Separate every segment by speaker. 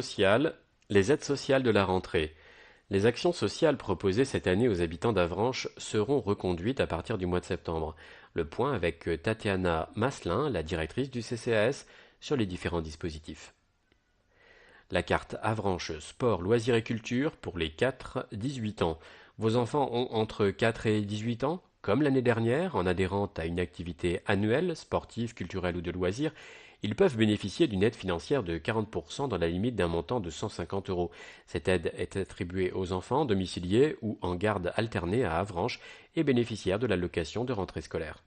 Speaker 1: sociales, les aides sociales de la rentrée. Les actions sociales proposées cette année aux habitants d'Avranches seront reconduites à partir du mois de septembre. Le point avec Tatiana Maslin, la directrice du CCAS, sur les différents dispositifs. La carte Avranches Sport, Loisirs et Culture pour les 4-18 ans. Vos enfants ont entre 4 et 18 ans? Comme l'année dernière, en adhérant à une activité annuelle, sportive, culturelle ou de loisirs, ils peuvent bénéficier d'une aide financière de 40% dans la limite d'un montant de 150 euros. Cette aide est attribuée aux enfants domiciliés ou en garde alternée à Avranches et bénéficiaires de l'allocation de rentrée scolaire.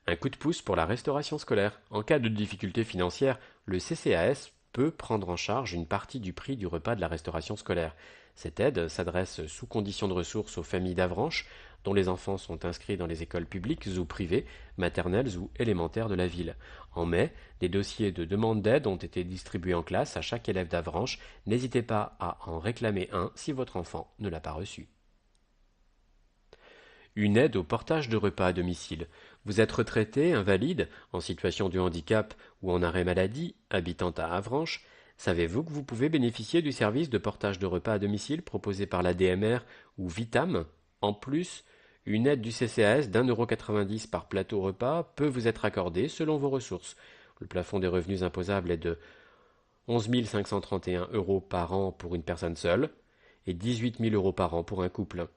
Speaker 1: Un coup de pouce pour la restauration scolaire. En cas de difficulté financière, le CCAS peut prendre en charge une partie du prix du repas de la restauration scolaire. Cette aide s'adresse sous conditions de ressources aux familles d'Avranches, dont les enfants sont inscrits dans les écoles publiques ou privées, maternelles ou élémentaires de la ville. En mai, des dossiers de demande d'aide ont été distribués en classe à chaque élève d'Avranches. N'hésitez pas à en réclamer un si votre enfant ne l'a pas reçu. Une aide au portage de repas à domicile. Vous êtes retraité, invalide, en situation de handicap ou en arrêt maladie, habitant à Avranches. Savez-vous que vous pouvez bénéficier du service de portage de repas à domicile proposé par la DMR ou Vitam? En plus, une aide du CCAS d'1,90 € par plateau repas peut vous être accordée selon vos ressources. Le plafond des revenus imposables est de 11 531 € par an pour une personne seule et 18 000 € par an pour un couple.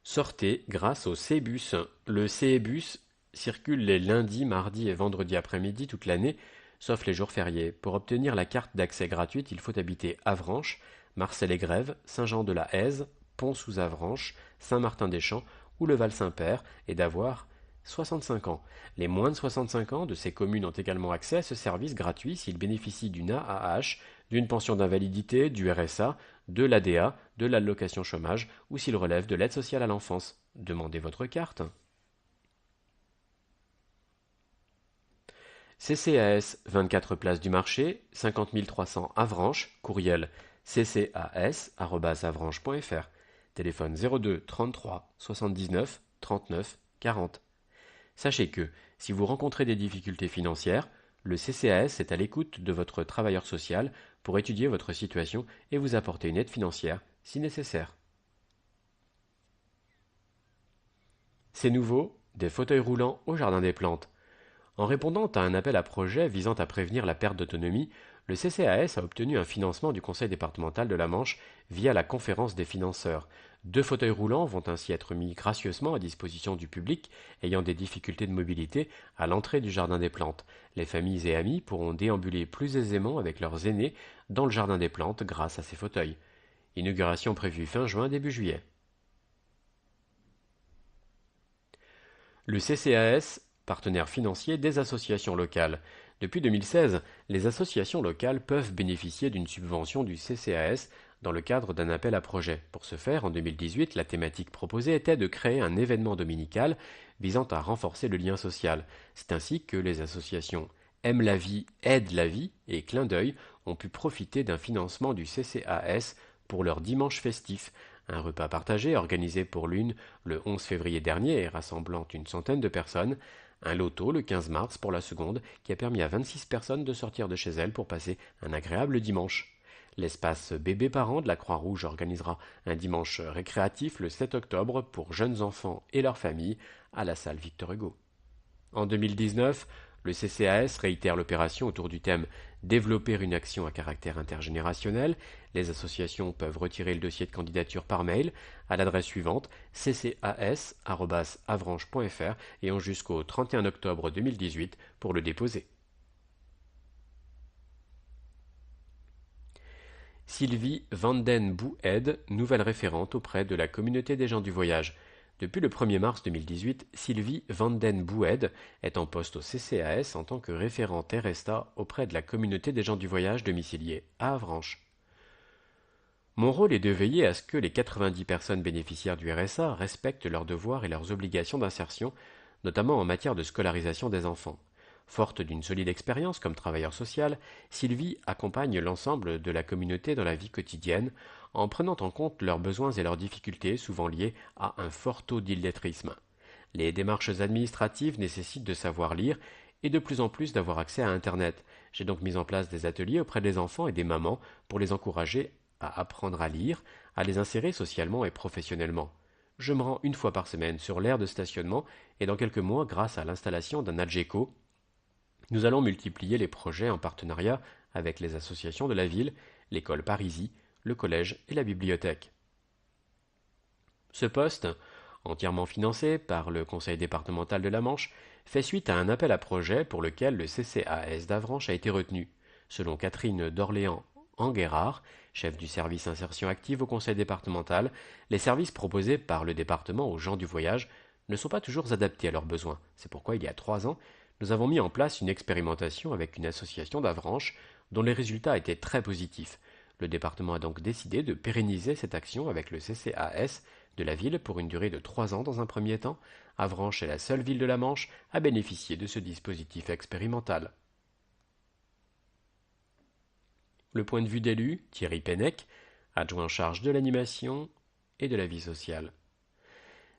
Speaker 1: Sortez grâce au C-Bus. Le C-Bus circule les lundis, mardis et vendredis après-midi toute l'année, sauf les jours fériés. Pour obtenir la carte d'accès gratuite, il faut habiter Avranches, Marcel-et-Grève, Saint-Jean-de-la-Hèze, Pont-sous-Avranches, Saint-Martin-des-Champs ou le Val-Saint-Père et d'avoir 65 ans. Les moins de 65 ans de ces communes ont également accès à ce service gratuit s'ils bénéficient d'une AAH, d'une pension d'invalidité, du RSA, de l'ADA, de l'allocation chômage ou s'ils relèvent de l'aide sociale à l'enfance. Demandez votre carte. CCAS 24 place du marché, 50 300 Avranches, courriel ccas@avranches.fr, téléphone 02 33 79 39 40. Sachez que, si vous rencontrez des difficultés financières, le CCAS est à l'écoute de votre travailleur social pour étudier votre situation et vous apporter une aide financière si nécessaire. C'est nouveau, des fauteuils roulants au Jardin des Plantes. En répondant à un appel à projet visant à prévenir la perte d'autonomie, le CCAS a obtenu un financement du Conseil départemental de la Manche via la conférence des financeurs. 2 fauteuils roulants vont ainsi être mis gracieusement à disposition du public ayant des difficultés de mobilité à l'entrée du Jardin des Plantes. Les familles et amis pourront déambuler plus aisément avec leurs aînés dans le Jardin des Plantes grâce à ces fauteuils. Inauguration prévue fin juin, début juillet. Le CCAS, partenaire financier des associations locales. Depuis 2016, les associations locales peuvent bénéficier d'une subvention du CCAS dans le cadre d'un appel à projet. Pour ce faire, en 2018, la thématique proposée était de créer un événement dominical visant à renforcer le lien social. C'est ainsi que les associations Aime la vie, Aide la vie et Clin d'œil ont pu profiter d'un financement du CCAS pour leur dimanche festif, un repas partagé organisé pour l'une le 11 février dernier et rassemblant une centaine de personnes, un loto le 15 mars pour la seconde qui a permis à 26 personnes de sortir de chez elles pour passer un agréable dimanche. L'espace bébé parents de la Croix-Rouge organisera un dimanche récréatif le 7 octobre pour jeunes enfants et leurs familles à la salle Victor Hugo. En 2019, le CCAS réitère l'opération autour du thème Développer une action à caractère intergénérationnel. Les associations peuvent retirer le dossier de candidature par mail à l'adresse suivante ccas@avranches.fr et ont jusqu'au 31 octobre 2018 pour le déposer. Sylvie Vanden-Boued, nouvelle référente auprès de la communauté des gens du voyage. Depuis le 1er mars 2018, Sylvie Vanden-Boued est en poste au CCAS en tant que référente RSA auprès de la communauté des gens du voyage domiciliés à Avranches. Mon rôle est de veiller à ce que les 90 personnes bénéficiaires du RSA respectent leurs devoirs et leurs obligations d'insertion, notamment en matière de scolarisation des enfants. Forte d'une solide expérience comme travailleur social, Sylvie accompagne l'ensemble de la communauté dans la vie quotidienne en prenant en compte leurs besoins et leurs difficultés souvent liées à un fort taux d'illettrisme. Les démarches administratives nécessitent de savoir lire et de plus en plus d'avoir accès à Internet. J'ai donc mis en place des ateliers auprès des enfants et des mamans pour les encourager à apprendre à lire, à les insérer socialement et professionnellement. Je me rends une fois par semaine sur l'aire de stationnement et dans quelques mois, grâce à l'installation d'un Algeco, nous allons multiplier les projets en partenariat avec les associations de la ville, l'école Parisis, le collège et la bibliothèque. Ce poste, entièrement financé par le conseil départemental de la Manche, fait suite à un appel à projet pour lequel le CCAS d'Avranches a été retenu. Selon Catherine d'Orléans-Enguerrard, chef du service insertion active au conseil départemental, les services proposés par le département aux gens du voyage ne sont pas toujours adaptés à leurs besoins. C'est pourquoi, il y a 3 ans, nous avons mis en place une expérimentation avec une association d'Avranches dont les résultats étaient très positifs. Le département a donc décidé de pérenniser cette action avec le CCAS de la ville pour une durée de 3 ans dans un premier temps. Avranches est la seule ville de la Manche à bénéficier de ce dispositif expérimental. Le point de vue d'élu, Thierry Pennec, adjoint en charge de l'animation et de la vie sociale.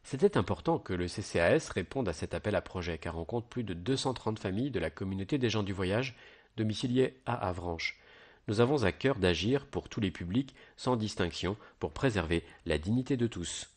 Speaker 1: C'était important que le CCAS réponde à cet appel à projet car on compte plus de 230 familles de la communauté des gens du voyage domiciliées à Avranches. Nous avons à cœur d'agir pour tous les publics sans distinction pour préserver la dignité de tous.